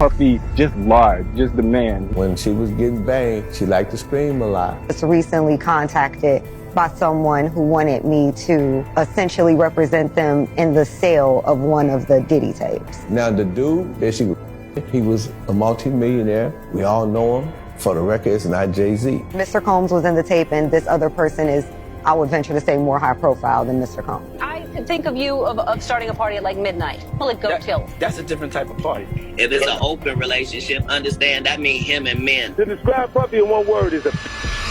Puffy just lied, just the man. When she was getting banged, she liked to scream a lot. I was recently contacted by someone who wanted me to essentially represent them in the sale of one of the Diddy tapes. Now the dude that he was a multi-millionaire. We all know him. For the record, it's not Jay-Z. Mr. Combs was in the tape, and this other person is, I would venture to say, more high profile than Mr. Combs. I could think of you of starting a party at like midnight. Will it go till? That's a different type of party. If it's an open relationship, understand that means him and men. To describe Puffy in one word is a...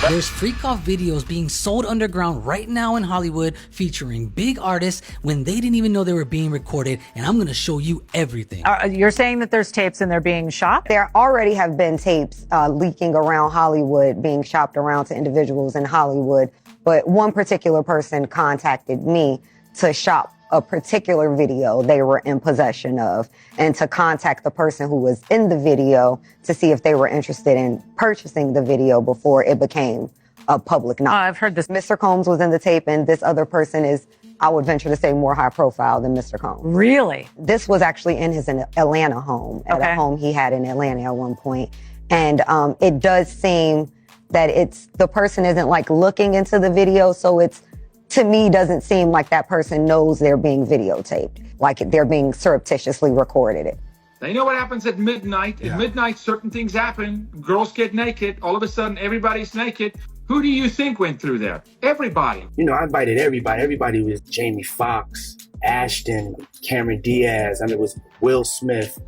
There's freak-off videos being sold underground right now in Hollywood featuring big artists when they didn't even know they were being recorded, and I'm gonna show you everything. You're saying that there's tapes and they're being shopped? There already have been tapes leaking around Hollywood, being shopped around to individuals in Hollywood, but one particular person contacted me to shop a particular video they were in possession of, and to contact the person who was in the video to see if they were interested in purchasing the video before it became a public knowledge. I've heard this. Mr. Combs was in the tape, and this other person is, I would venture to say, more high profile than Mr. Combs. Really? This was actually in his Atlanta home, at a home he had in Atlanta at one point. And it does seem that the person isn't like looking into the video, so it's, to me, doesn't seem like that person knows they're being videotaped, like they're being surreptitiously recorded. They know what happens at midnight. At midnight, certain things happen. Girls get naked. All of a sudden, everybody's naked. Who do you think went through there? Everybody. You know, I invited everybody. Everybody was Jamie Foxx, Ashton, Cameron Diaz. I mean, it was Will Smith,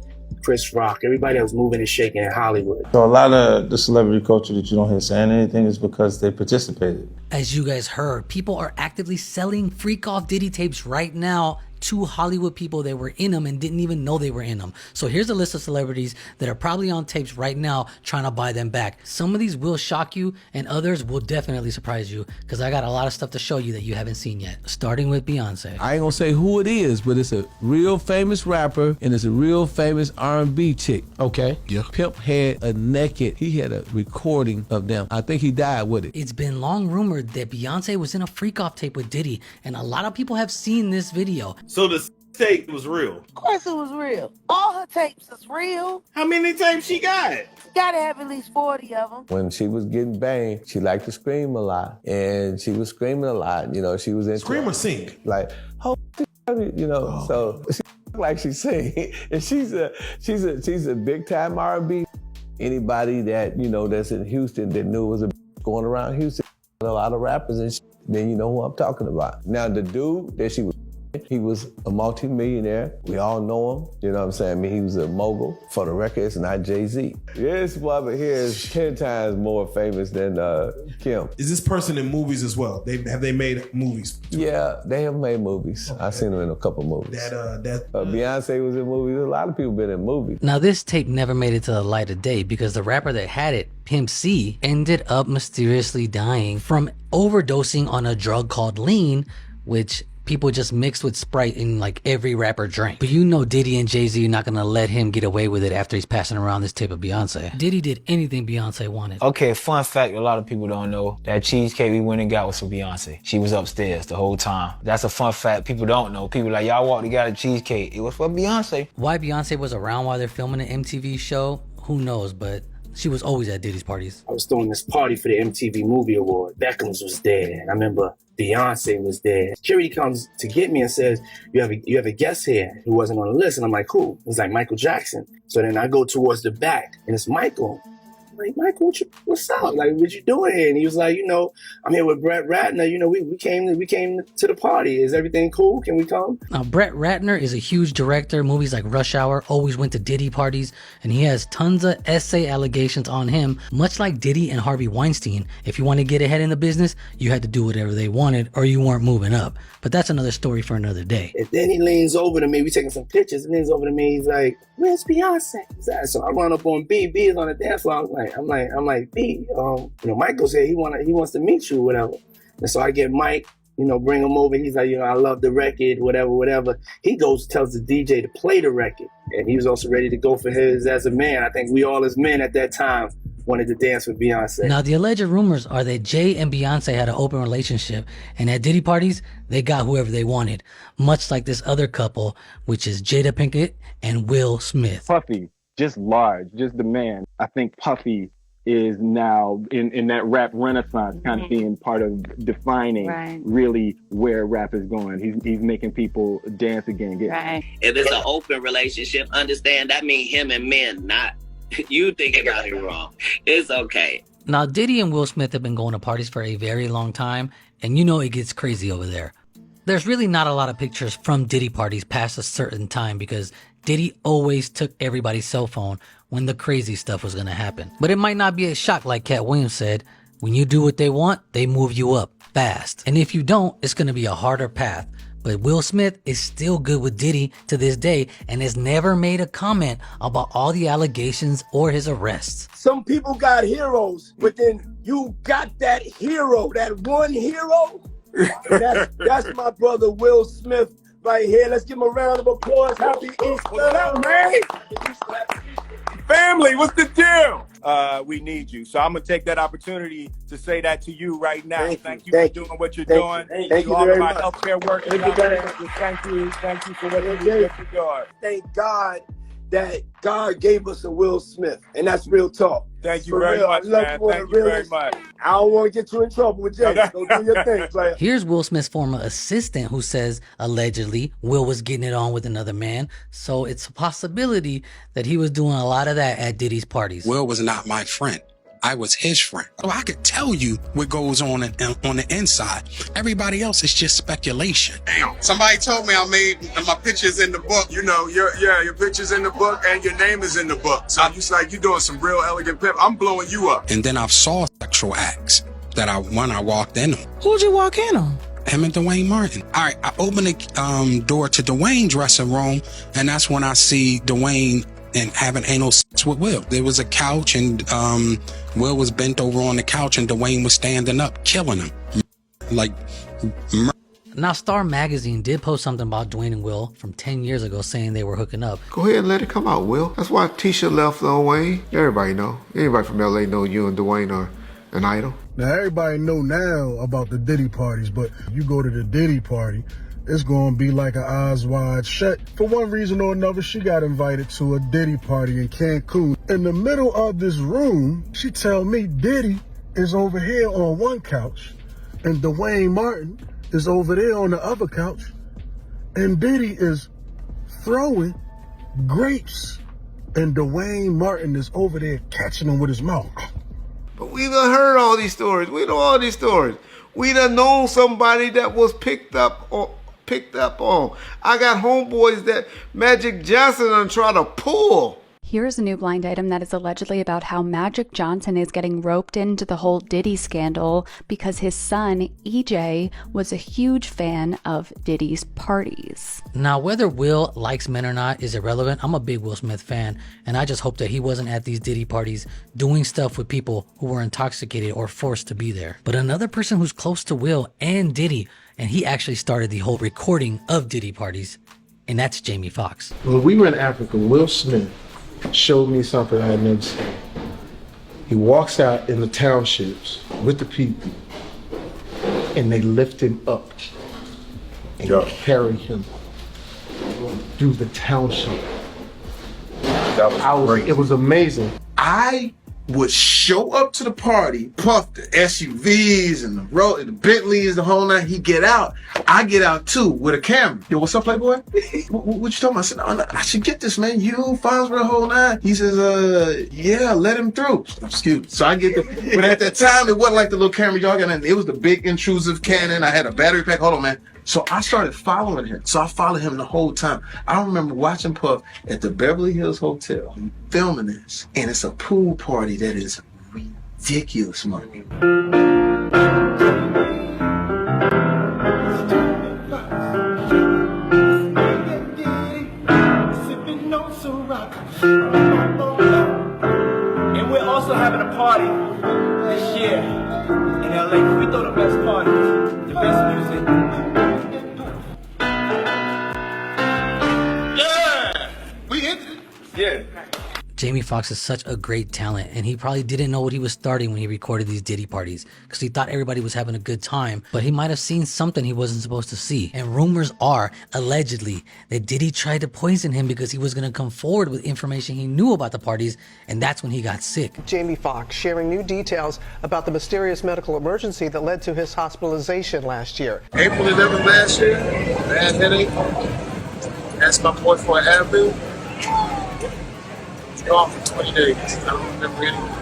Chris Rock, everybody that was moving and shaking in Hollywood. So a lot of the celebrity culture that you don't hear saying anything is because they participated. As you guys heard, people are actively selling freak-off Diddy tapes right now to Hollywood people that were in them and didn't even know they were in them. So here's a list of celebrities that are probably on tapes right now trying to buy them back. Some of these will shock you and others will definitely surprise you, because I got a lot of stuff to show you that you haven't seen yet, starting with Beyonce. I ain't gonna say who it is, but it's a real famous rapper and it's a real famous R&B chick. Okay. Yeah. Pimp had he had a recording of them. I think he died with it. It's been long rumored that Beyonce was in a freak-off tape with Diddy, and a lot of people have seen this video. So the tape was real? Of course it was real. All her tapes is real. How many tapes she got? Gotta have at least 40 of them. When she was getting banged, she liked to scream a lot. And she was screaming a lot. You know, she was into Scream or sing? Like, oh, you know, so she like she sing. And she's a big time R&B. Anybody that, you know, that's in Houston that knew it was a going around Houston, a lot of rappers and shit, then you know who I'm talking about. Now the dude that she was, he was a multi-millionaire. We all know him. You know what I'm saying? I mean, he was a mogul. For the record, it's not Jay-Z. This woman here is 10 times more famous than Kim. Is this person in movies as well? Have they made movies? Yeah, they have made movies. Okay. I've seen them in a couple movies. Beyonce was in movies. A lot of people been in movies. Now this tape never made it to the light of day because the rapper that had it, Pimp C, ended up mysteriously dying from overdosing on a drug called lean, which people just mixed with Sprite in like every rapper drink. But you know Diddy and Jay-Z are not gonna let him get away with it after he's passing around this tape of Beyonce. Diddy did anything Beyonce wanted. Okay, fun fact a lot of people don't know, that cheesecake we went and got was for Beyonce. She was upstairs the whole time. That's a fun fact people don't know. People like, y'all walked to get a cheesecake. It was for Beyonce. Why Beyonce was around while they're filming an MTV show, who knows, but she was always at Diddy's parties. I was throwing this party for the MTV Movie Award. Beckham's was there, and I remember Beyonce was there. Security comes to get me and says, you have a guest here who wasn't on the list. And I'm like, who? It's like Michael Jackson. So then I go towards the back, and it's Michael. I'm like, Michael, what's up? Like, what you doing here? And he was like, you know, I'm here with Brett Ratner. You know, we came to the party. Is everything cool? Can we come? Now, Brett Ratner is a huge director. Movies like Rush Hour, always went to Diddy parties, and he has tons of essay allegations on him, much like Diddy and Harvey Weinstein. If you want to get ahead in the business, you had to do whatever they wanted or you weren't moving up. But that's another story for another day. And then he leans over to me. We taking some pictures. He leans over to me. He's like, where's Beyonce? So I run up on B. B is on the dance floor. I'm like, B, you know, Michael's here. He wants to meet you, whatever. And so I get Mike, you know, bring him over. He's like, you know, I love the record, whatever. He goes, tells the DJ to play the record. And he was also ready to go for his as a man. I think we all as men at that time wanted to dance with Beyonce. Now, the alleged rumors are that Jay and Beyonce had an open relationship, and at Diddy parties, they got whoever they wanted, much like this other couple, which is Jada Pinkett and Will Smith. Puffy just large, just the man. I think Puffy is now in that rap renaissance kind of being part of defining really where rap is going. He's making people dance again. If it's an open relationship, understand that means him and men, not you thinking about it wrong. It's okay. Now, Diddy and Will Smith have been going to parties for a very long time, and you know it gets crazy over there. There's really not a lot of pictures from Diddy parties past a certain time because Diddy always took everybody's cell phone when the crazy stuff was going to happen. But it might not be a shock, like Cat Williams said. When you do what they want, they move you up fast. And if you don't, it's going to be a harder path. But Will Smith is still good with Diddy to this day and has never made a comment about all the allegations or his arrests. Some people got heroes, but then you got that hero, that one hero. That's my brother Will Smith right here. Let's give him a round of applause. Happy Easter. What's up, man? Family, what's the deal? We need you. So I'm going to take that opportunity to say that to you right now. Thank you for doing what you're doing. Thank you all very of my much. healthcare workers out there. Thank you for what you do. Thank God that God gave us a Will Smith, and that's real talk. Thank you very much, man. Thank you very much. I don't want to get you in trouble with Jay. Go do your thing, player. Here's Will Smith's former assistant who says allegedly Will was getting it on with another man. So it's a possibility that he was doing a lot of that at Diddy's parties. Will was not my friend. I was his friend. So I could tell you what goes on the inside. Everybody else is just speculation. Damn. Somebody told me I made my pictures in the book. You know, your picture's in the book and your name is in the book. So it's like you're doing some real elegant pimp. I'm blowing you up. And then I saw sexual acts that I walked in on. Who'd you walk in on? Him and Dwayne Martin. All right, I opened the door to Dwayne's dressing room, and that's when I see Dwayne and having anal sex with Will. There was a couch, and Will was bent over on the couch, and Dwayne was standing up, killing him. Now, Star Magazine did post something about Dwayne and Will from 10 years ago saying they were hooking up. Go ahead and let it come out, Will. That's why Tisha left Dwayne. Everybody know. Anybody from LA know you and Dwayne are an idol. Now, everybody know now about the Diddy parties, but you go to the Diddy party, it's gonna be like an eyes wide shut. For one reason or another, she got invited to a Diddy party in Cancun. In the middle of this room, she tell me Diddy is over here on one couch, and Dwayne Martin is over there on the other couch, and Diddy is throwing grapes, and Dwayne Martin is over there catching them with his mouth. But we done heard all these stories. We know all these stories. We done known somebody that was picked up on. I got homeboys that Magic Johnson done try to pull. Here's a new blind item that is allegedly about how Magic Johnson is getting roped into the whole Diddy scandal because his son, EJ, was a huge fan of Diddy's parties. Now, whether Will likes men or not is irrelevant. I'm a big Will Smith fan, and I just hope that he wasn't at these Diddy parties doing stuff with people who were intoxicated or forced to be there. But another person who's close to Will and Diddy, and he actually started the whole recording of Diddy parties, and that's Jamie Foxx. When we were in Africa, Will Smith showed me something I had never seen. He walks out in the townships with the people, and they lift him up and carry him through the township. It was amazing. I would show up to the party, puff the SUVs and the Bentleys, the whole night. He get out. I get out too with a camera. Yo, what's up, Playboy? What you talking about? I said, no, I should get this, man. You files for the whole night. He says, yeah, let him through. Excuse me. So I get but at that time, it wasn't like the little camera y'all got in. It was the big intrusive Canon. I had a battery pack. Hold on, man. So I started following him. So I followed him the whole time. I remember watching Puff at the Beverly Hills Hotel, filming this. And it's a pool party that is ridiculous, man. And we're also having a party this year in LA. We throw the best parties, the best music. Yeah, we ended it. Yeah. Jamie Foxx is such a great talent, and he probably didn't know what he was starting when he recorded these Diddy parties, because he thought everybody was having a good time, but he might have seen something he wasn't supposed to see. And rumors are, allegedly, that Diddy tried to poison him because he was going to come forward with information he knew about the parties, and that's when he got sick. Jamie Foxx sharing new details about the mysterious medical emergency that led to his hospitalization last year. April 11th last year, bad headache. That's my boy for Avenue. Off for 20 days. I don't remember anything.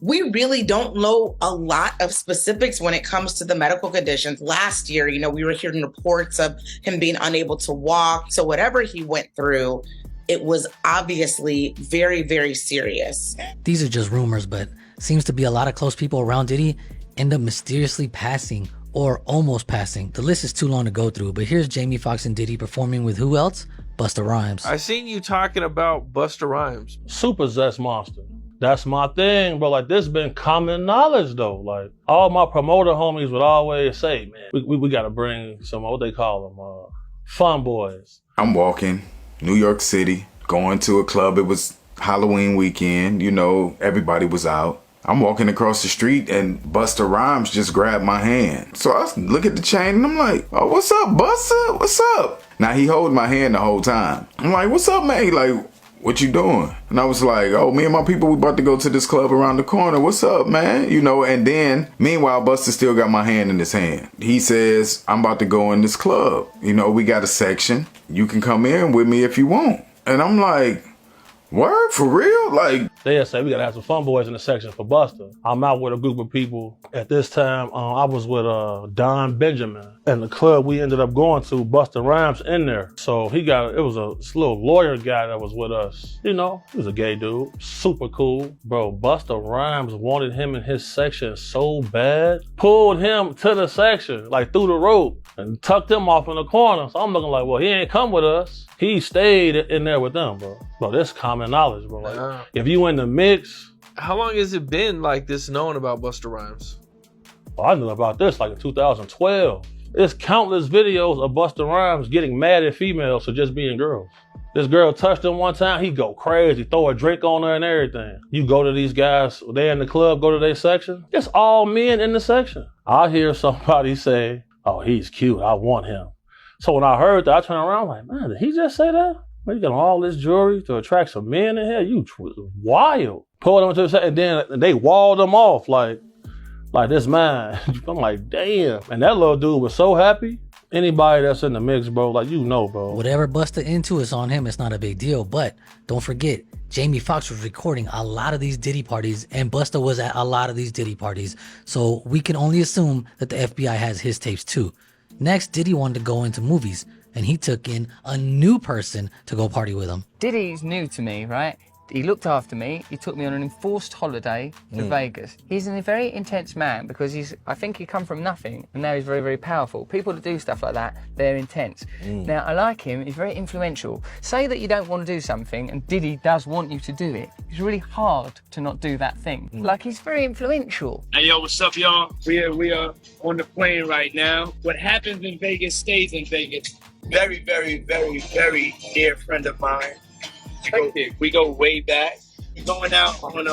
We really don't know a lot of specifics when it comes to the medical conditions. Last year, we were hearing reports of him being unable to walk. So whatever he went through, it was obviously very, very serious. These are just rumors, but seems to be a lot of close people around Diddy end up mysteriously passing or almost passing. The list is too long to go through, but here's Jamie Foxx and Diddy performing with who else? Busta Rhymes. I seen you talking about Busta Rhymes. Super Zest Monster. That's my thing, bro. Like, this been common knowledge, though. Like, all my promoter homies would always say, man, we got to bring some, what they call them, fun boys. I'm walking, New York City, going to a club. It was Halloween weekend. Everybody was out. I'm walking across the street and Busta Rhymes just grabbed my hand. So I look at the chain and I'm like, oh, what's up, Busta? What's up? Now he holding my hand the whole time. I'm like, what's up, man? He like, what you doing? And I was like, oh, me and my people, we about to go to this club around the corner. What's up, man? And then meanwhile, Busta still got my hand in his hand. He says, I'm about to go in this club. We got a section. You can come in with me if you want. And I'm like, word, for real? Like, they say we gotta have some fun boys in the section for Busta. I'm out with a group of people. At this time, I was with Don Benjamin. And the club we ended up going to, Busta Rhymes in there. So it was a little lawyer guy that was with us. He was a gay dude, super cool. Bro, Busta Rhymes wanted him in his section so bad, pulled him to the section, like through the rope, and tucked him off in the corner. So I'm looking like, well, he ain't come with us. He stayed in there with them, bro. Bro, this common knowledge, bro. Like, if you in the mix. How long has it been like this known about Busta Rhymes? Well, I knew about this like in 2012. There's countless videos of Busta Rhymes getting mad at females for just being girls. This girl touched him one time, he go crazy, throw a drink on her and everything. You go to these guys, they in the club, go to their section. It's all men in the section. I hear somebody say, oh, he's cute, I want him. So when I heard that, I turned around like, man, did he just say that? Man, you got all this jewelry to attract some men in here? You wild. Pulled them to the section, and then they walled them off like this man. I'm like, damn. And that little dude was so happy. Anybody that's in the mix, bro, bro. Whatever Busta into is on him, it's not a big deal. But don't forget, Jamie Foxx was recording a lot of these Diddy parties, and Busta was at a lot of these Diddy parties. So we can only assume that the FBI has his tapes too. Next, Diddy wanted to go into movies, and he took in a new person to go party with him. Diddy's new to me, right? He looked after me. He took me on an enforced holiday to Vegas. He's a very intense man because I think he come from nothing and now he's very, very powerful. People that do stuff like that, they're intense. Now, I like him. He's very influential. Say that you don't want to do something and Diddy does want you to do it. It's really hard to not do that thing. Like, he's very influential. Hey, yo, what's up, y'all? We are on the plane right now. What happens in Vegas stays in Vegas. Very, very, very, very dear friend of mine. We go way back. We're going out on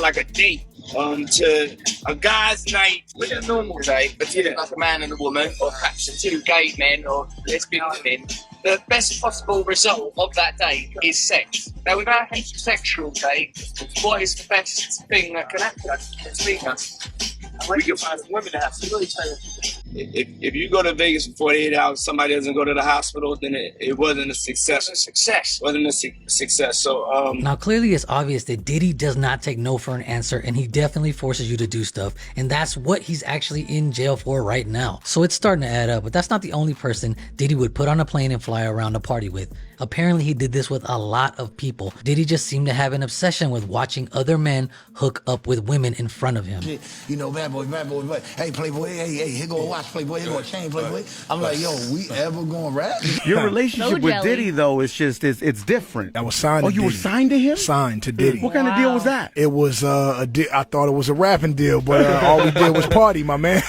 like a date to a guy's night, with a normal date, but like a man and a woman, or perhaps two gay men or lesbian women. The best possible result of that date is sex. Now, with our heterosexual date, what is the best thing that can happen between us? We can find some women to have some really tight. If you go to Vegas for 48 hours, somebody doesn't go to the hospital, then it wasn't a success. Wasn't a success. So now clearly it's obvious that Diddy does not take no for an answer, and he definitely forces you to do stuff, and that's what he's actually in jail for right now. So it's starting to add up, but that's not the only person Diddy would put on a plane and fly around to party with. Apparently he did this with a lot of people. Diddy just seemed to have an obsession with watching other men hook up with women in front of him. Bad boy, hey, Playboy, hey, here go a watch, Playboy, here go a chain, Playboy. I'm like, yo, we ever gonna rap? Your relationship with Diddy, though, is just, it's different. I was signed to Diddy. Oh, you were signed to him? Signed to Diddy. What kind of deal was that? It was, I thought it was a rapping deal, but all we did was party, my man.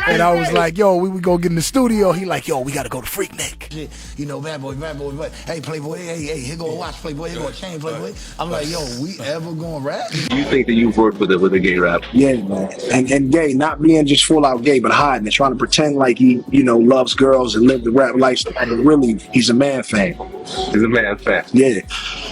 And I was like, yo, we go get in the studio. He like, yo, we got to go to Freaknik. You know, bad boy. Hey, Playboy, hey, here go a watch, Playboy. Here go a chain, Playboy. I'm like, yo, we ever gonna rap? You think that you've worked with a gay rapper? Yeah, man. And gay, not being just full out gay, but hiding it, trying to pretend like he, loves girls and live the rap lifestyle. But really, he's a man fan. He's a man fan. Yeah.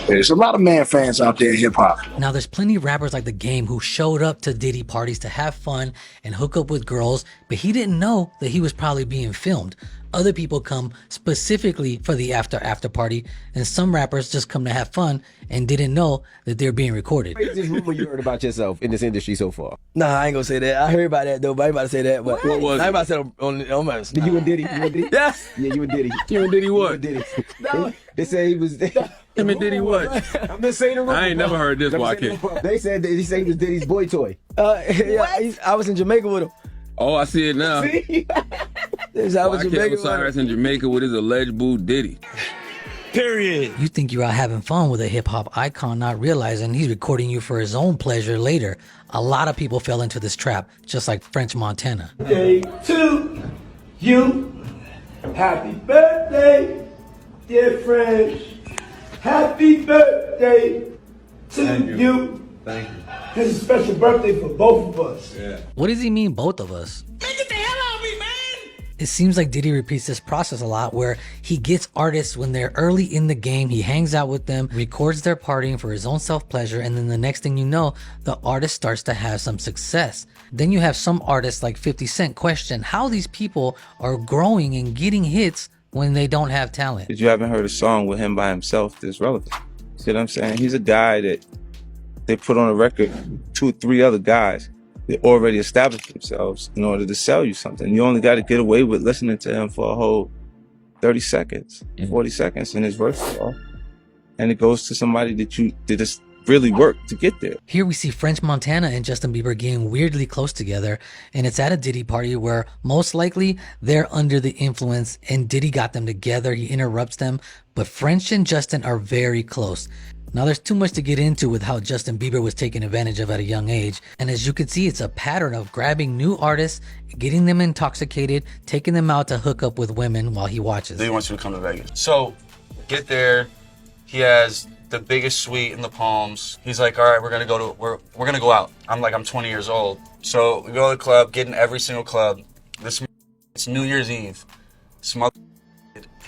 There's a lot of man fans out there in hip hop. Now, there's plenty of rappers like The Game who showed up to Diddy parties to have fun and hook up with girls, but he didn't know that he was probably being filmed. Other people come specifically for the after party, and some rappers just come to have fun and didn't know that they're being recorded. What's this rumor you heard about yourself in this industry so far? Nah, I ain't gonna say that. I heard about that though, but I ain't about to say that. But what was I it? ain't about to say it on my. Did you and Diddy? Yeah. Yeah, you and Diddy. You and Diddy what? Diddy. They said he was. Him and Diddy what? I'm just saying the rumor. I ain't never heard this. Why They said he was Diddy's boy toy. Yeah, I was in Jamaica with him. Oh, I see it now. See? I was in Jamaica Osiris in Jamaica with his alleged boo Diddy. Period. You think you're out having fun with a hip-hop icon, not realizing he's recording you for his own pleasure later. A lot of people fell into this trap, just like French Montana. Day to you. Happy birthday, dear French. Happy birthday to you. Thank you. This is a special birthday for both of us. Yeah. What does he mean, both of us? It seems like Diddy repeats this process a lot where he gets artists when they're early in the game, he hangs out with them, records their partying for his own self-pleasure, and then the next thing you know, the artist starts to have some success. Then you have some artists like 50 Cent question how these people are growing and getting hits when they don't have talent. You haven't heard a song with him by himself that's relevant. See what I'm saying? He's a guy that they put on a record, 2 or 3 other guys. They already established themselves in order to sell you something. You only got to get away with listening to him for a whole 30 seconds, 40 seconds in his verse. And it goes to somebody that just really worked to get there. Here we see French Montana and Justin Bieber getting weirdly close together, and it's at a Diddy party where most likely they're under the influence and Diddy got them together. He interrupts them, but French and Justin are very close. Now there's too much to get into with how Justin Bieber was taken advantage of at a young age. And as you can see, it's a pattern of grabbing new artists, getting them intoxicated, taking them out to hook up with women while he watches. He wants you to come to Vegas. So, get there. He has the biggest suite in the Palms. He's like, all right, we're gonna go out. I'm like, I'm 20 years old. So we go to the club, get in every single club. It's New Year's Eve.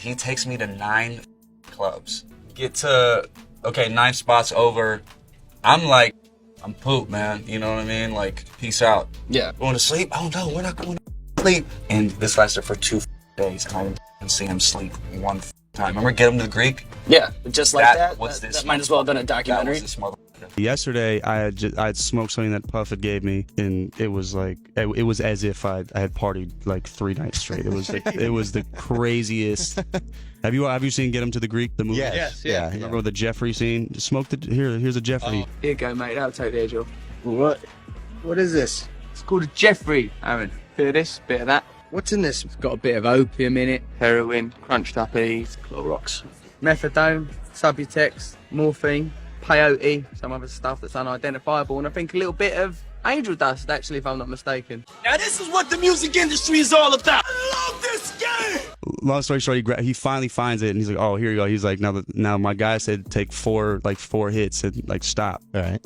He takes me to 9 clubs. Get to 9 spots over. I'm like, I'm pooped, man. You know what I mean? Like, peace out. Yeah. Going to sleep? Oh no, we're not going to sleep. And this lasted for 2 days, and I didn't see him sleep one time. Remember Get Him to the Greek? Yeah, just like that. That might as well have been a documentary. That was this motherfucker. Yesterday, I had smoked something that Puff had gave me, and it was like it was as if I had partied like 3 nights straight. It was the craziest. Have you seen Get Him to the Greek, the movie? Yes. Yeah. Remember the Jeffrey scene? Smoked it. Here's a Jeffrey. Here you go, mate. That'll take the edge off. What is this? It's called a Jeffrey, Aaron. Bit of this, bit of that. What's in this? It's got a bit of opium in it, heroin, crunched up E's, Clorox, methadone, Subutex, morphine, peyote, some other stuff that's unidentifiable, and I think a little bit of angel dust, actually, if I'm not mistaken. Now this is what the music industry is all about. I love this game. Long story short, he finally finds it, and he's like, "Oh, here you go." He's like, "Now my guy said take 4 hits and like stop." All right.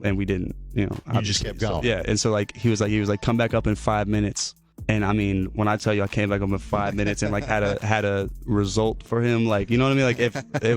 And we didn't. You just kept going. So, yeah, and so like he was like, "Come back up in 5 minutes." And I mean, when I tell you I came back up in 5 minutes and like had a result for him, like, you know what I mean? Like if it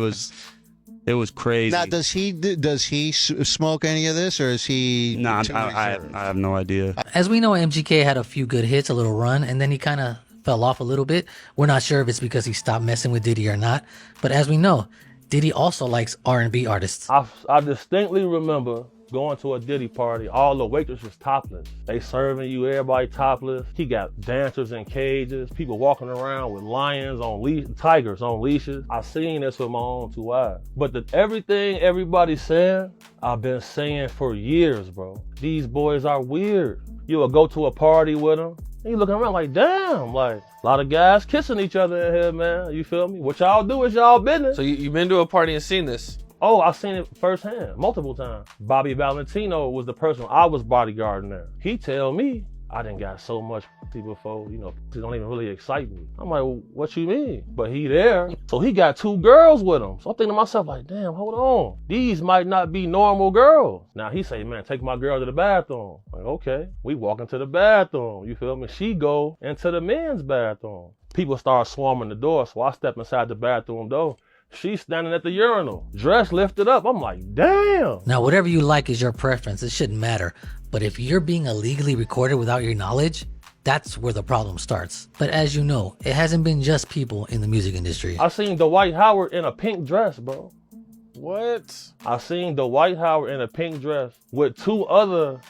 was crazy. Now, does he smoke any of this, or is he? No, I have no idea. As we know, MGK had a few good hits, a little run, and then he kind of fell off a little bit. We're not sure if it's because he stopped messing with Diddy or not. But as we know, Diddy also likes R&B artists. I distinctly remember going to a Diddy party, all the waitresses topless. They serving you, everybody topless. He got dancers in cages, people walking around with lions on tigers on leashes. I seen this with my own 2 eyes. But everything everybody's saying, I've been saying for years, bro. These boys are weird. You will go to a party with them, and you looking around like, damn, like a lot of guys kissing each other in here, man. You feel me? What y'all do is y'all business. So you've been to a party and seen this? Oh, I've seen it firsthand, multiple times. Bobby Valentino was the person I was bodyguarding there. He tell me, I done got so much before, you know, it don't even really excite me. I'm like, well, what you mean? But he there. So he got 2 girls with him. So I'm thinking to myself like, damn, hold on. These might not be normal girls. Now he say, man, take my girl to the bathroom. Like, okay. We walk into the bathroom. You feel me? She go into the men's bathroom. People start swarming the door. So I step inside the bathroom door. She's standing at the urinal, dress lifted up. I'm like, damn. Now, whatever you like is your preference. It shouldn't matter. But if you're being illegally recorded without your knowledge, that's where the problem starts. But as you know, it hasn't been just people in the music industry. I seen Dwight Howard in a pink dress, bro. What? I seen Dwight Howard in a pink dress with 2 other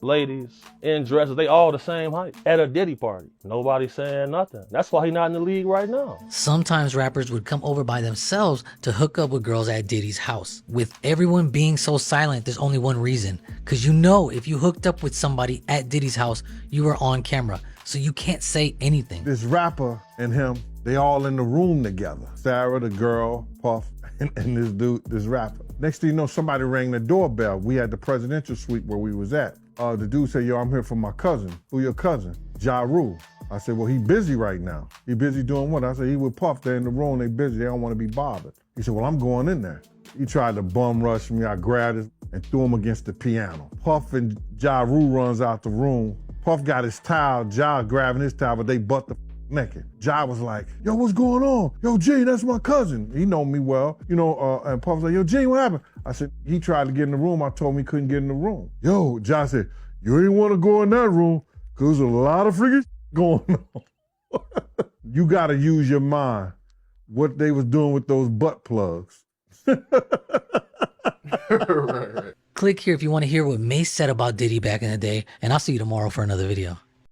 ladies in dresses. They all the same height at a Diddy party. Nobody saying nothing. That's why he not in the league right now. Sometimes rappers would come over by themselves to hook up with girls at Diddy's house. With everyone being so silent, there's only one reason. Cause you know if you hooked up with somebody at Diddy's house, you were on camera. So you can't say anything. This rapper and him, they all in the room together. Sarah, the girl, Puff, and this dude, this rapper. Next thing you know, somebody rang the doorbell. We had the presidential suite where we was at. The dude said, yo, I'm here for my cousin. Who your cousin? Ja Rule. I said, well, he busy right now. He busy doing what? I said, he with Puff. They're in the room. They busy. They don't want to be bothered. He said, well, I'm going in there. He tried to bum rush me. I grabbed him and threw him against the piano. Puff and Ja Rule runs out the room. Puff got his towel. Ja grabbing his towel, but they butt the naked. Ja was like, yo, what's going on? Yo, G, that's my cousin. He know me well. You know, and Puff was like, yo, G, what happened? I said, he tried to get in the room. I told him he couldn't get in the room. Yo, Ja said, you ain't want to go in that room because there's a lot of freaking going on. You got to use your mind. What they was doing with those butt plugs. Click here if you want to hear what Mace said about Diddy back in the day, and I'll see you tomorrow for another video.